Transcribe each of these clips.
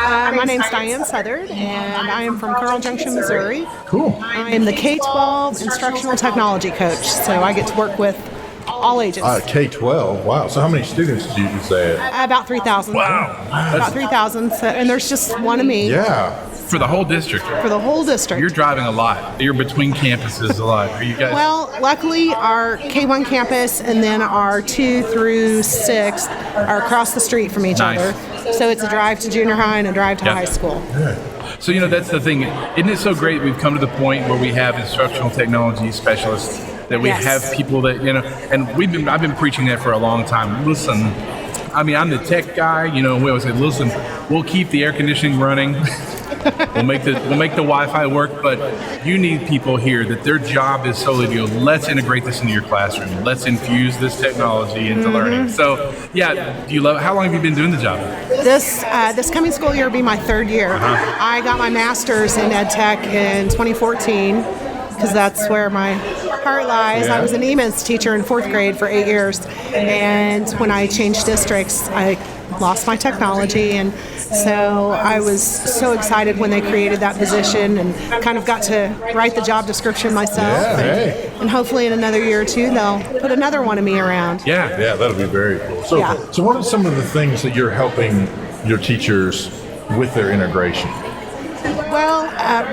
My name's Diane Southard, and I am from Carl Junction, Missouri. Cool. I am the K-12 instructional technology coach, so I get to work with all ages. K-12. Wow. So how many students do you say? About 3,000. Wow. About 3,000, and there's just one of me. Yeah. For the whole district. For the whole district. You're driving a lot. You're between campuses a lot. Are you guys? Well, luckily our K1 campus and then our 2 through 6 are across the street from each Nice. other. So it's a drive to junior high and a drive to Yeah. high school. So, that's the thing. Isn't it so great we've come to the point where we have instructional technology specialists, that we Yes. have people that, and I've been preaching that for a long time. Listen, I'm the tech guy, we always say, listen, we'll keep the air conditioning running. We'll make the Wi-Fi work, but you need people here that their job is solely to go, let's integrate this into your classroom. Let's infuse this technology into learning. So, do you love it? How long have you been doing the job? This coming school year will be my 3rd year. I got my master's in EdTech in 2014 because that's where my heart lies. Yeah. I was an EMIS teacher in 4th grade for 8 years, and when I changed districts, I lost my technology, and so I was so excited when they created that position and kind of got to write the job description myself. And hopefully in another year or two, they'll put another one of me around. Yeah. Yeah, that'll be very cool. So, Yeah. so what are some of the things that you're helping your teachers with their integration? Well,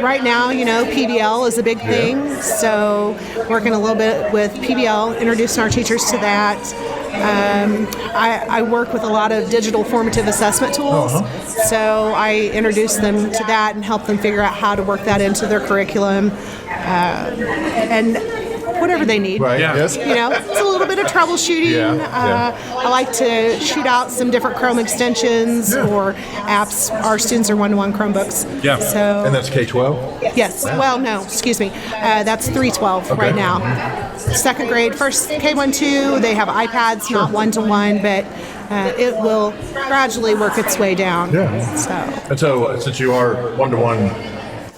right now, PBL is a big thing, so working a little bit with PBL, introducing our teachers to that. I work with a lot of digital formative assessment tools, so I introduce them to that and help them figure out how to work that into their curriculum, and whatever they need. Right. Yeah. Yes. It's a little bit of troubleshooting. Yeah. I like to shoot out some different Chrome extensions or apps. Our students are one-to-one Chromebooks. Yeah. So And that's K-12? yes. Well, no, excuse me. That's 312 right now. 2nd grade, first K1, 2, they have iPads, not one-to-one, but it will gradually work its way down. Yeah. And so since you are one-to-one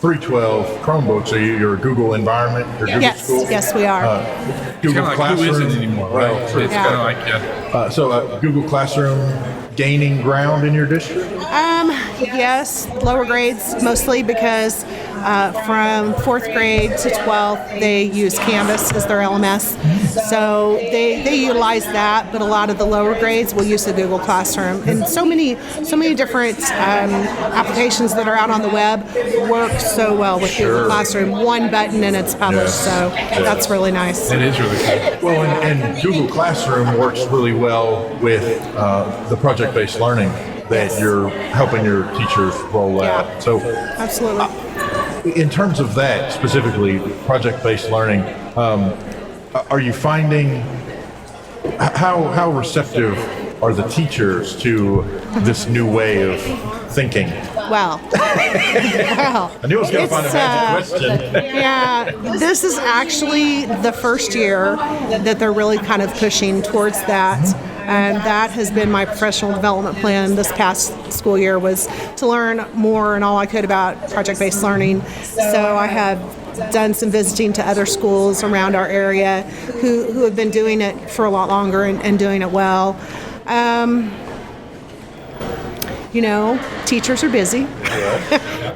312 Chromebooks, so you're a Google environment, or Google Yes, school? yes, we are. Google Who Classroom. isn't anymore, right? Well, It's Yeah. kind of like, so Google Classroom gaining ground in your district? Yes, lower grades mostly because from 4th grade to 12th they use Canvas as their LMS. So they utilize that, but a lot of the lower grades will use the Google Classroom. And so many different applications that are out on the web work so well with Google Classroom. One button and it's published, so that's really nice. it is really cool. Well, and Google Classroom works really well with the project-based learning that you're helping your teachers roll out. Yeah. So Absolutely. in terms of that, specifically project-based learning, are you finding, how receptive are the teachers to this new way of thinking? Well, I knew I was going to find a magic question. Yeah, this is actually the first year that they're really kind of pushing towards that. And that has been my professional development plan this past school year, was to learn more and all I could about project-based learning. So I have done some visiting to other schools around our area who have been doing it for a lot longer and doing it well. Teachers are busy,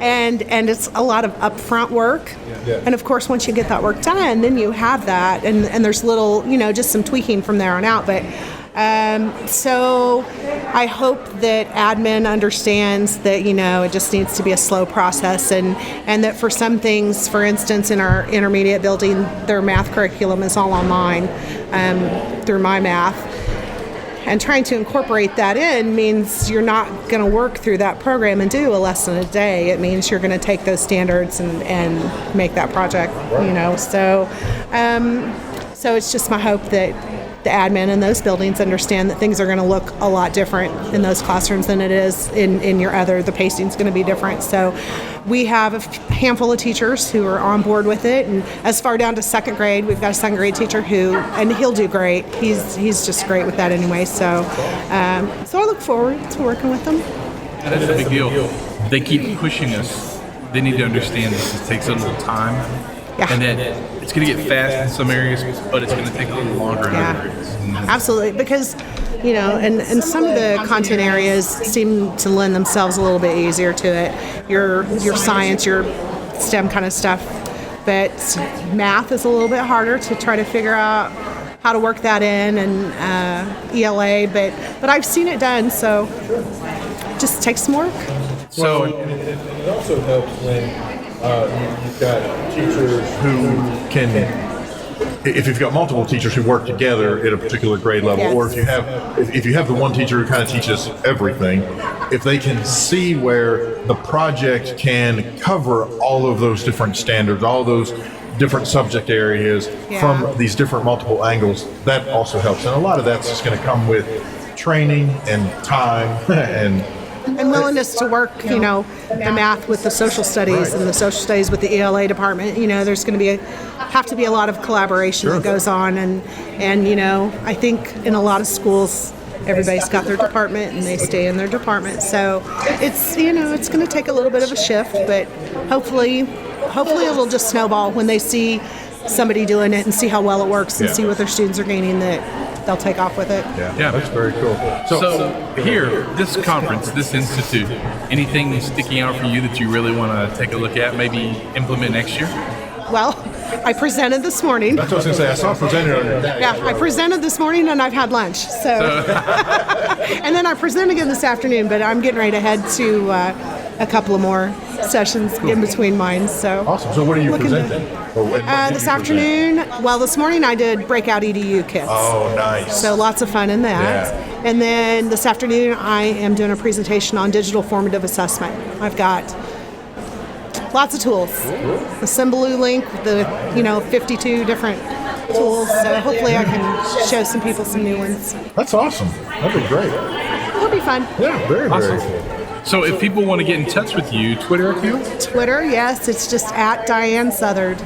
and it's a lot of upfront work. And of course, once you get that work done, then you have that, and there's little, just some tweaking from there on out. But so I hope that admin understands that, it just needs to be a slow process, and that for some things, for instance, in our intermediate building, their math curriculum is all online through My Math. And trying to incorporate that in means you're not going to work through that program and do a lesson a day. It means you're going to take those standards and make that project, So, so it's just my hope that the admin in those buildings understand that things are going to look a lot different in those classrooms than it is in your other. The pacing's going to be different. So we have a handful of teachers who are on board with it, and as far down to 2nd grade, we've got a 2nd grade teacher and he'll do great. He's just great with that anyway. So so I look forward to working with them. That's a big deal. They keep pushing us. They need to understand this. It takes a little time. Yeah. And then it's going to get fast in some areas, but it's going to take a little longer in other areas. Absolutely, because and some of the content areas seem to lend themselves a little bit easier to it. Your science, your STEM kind of stuff, but math is a little bit harder to try to figure out how to work that in, and ELA, but I've seen it done, so just takes some work. So it also helps when you've got teachers who can, if you've got multiple teachers who work together at a particular grade level, Yes. or if you have the one teacher who kind of teaches everything, if they can see where the project can cover all of those different standards, all those different subject areas from these different multiple angles, that also helps. And a lot of that's just going to come with training and time and willingness to work, the math with the social studies and the social studies with the ELA department. There's going to have to be a lot of collaboration that goes on, and I think in a lot of schools everybody's got their department and they stay in their department. So it's it's going to take a little bit of a shift, but hopefully it'll just snowball when they see somebody doing it and see how well it works and see what their students are gaining, that they'll take off with it. Yeah, that's very cool. So here, this conference, this institute, anything sticking out for you that you really want to take a look at, maybe implement next year? Well, I presented this morning. That's what I was going to say. I saw it presented on your day. Yeah, I presented this morning and I've had lunch. So, and then I present again this afternoon, but I'm getting ready to head to a couple of more sessions in between mine. So awesome. So what are you presenting? This afternoon, this morning I did breakout EDU kits. Oh, nice. So lots of fun in that. Yeah. And then this afternoon I am doing a presentation on digital formative assessment. I've got lots of tools. The Symbaloo link, the 52 different tools. So hopefully I can show some people some new ones. That's awesome. That'd be great. It'll be fun. Yeah, very, Awesome. very cool. So if people want to get in touch with you, Twitter account? Twitter, yes, it's just at Diane Southard.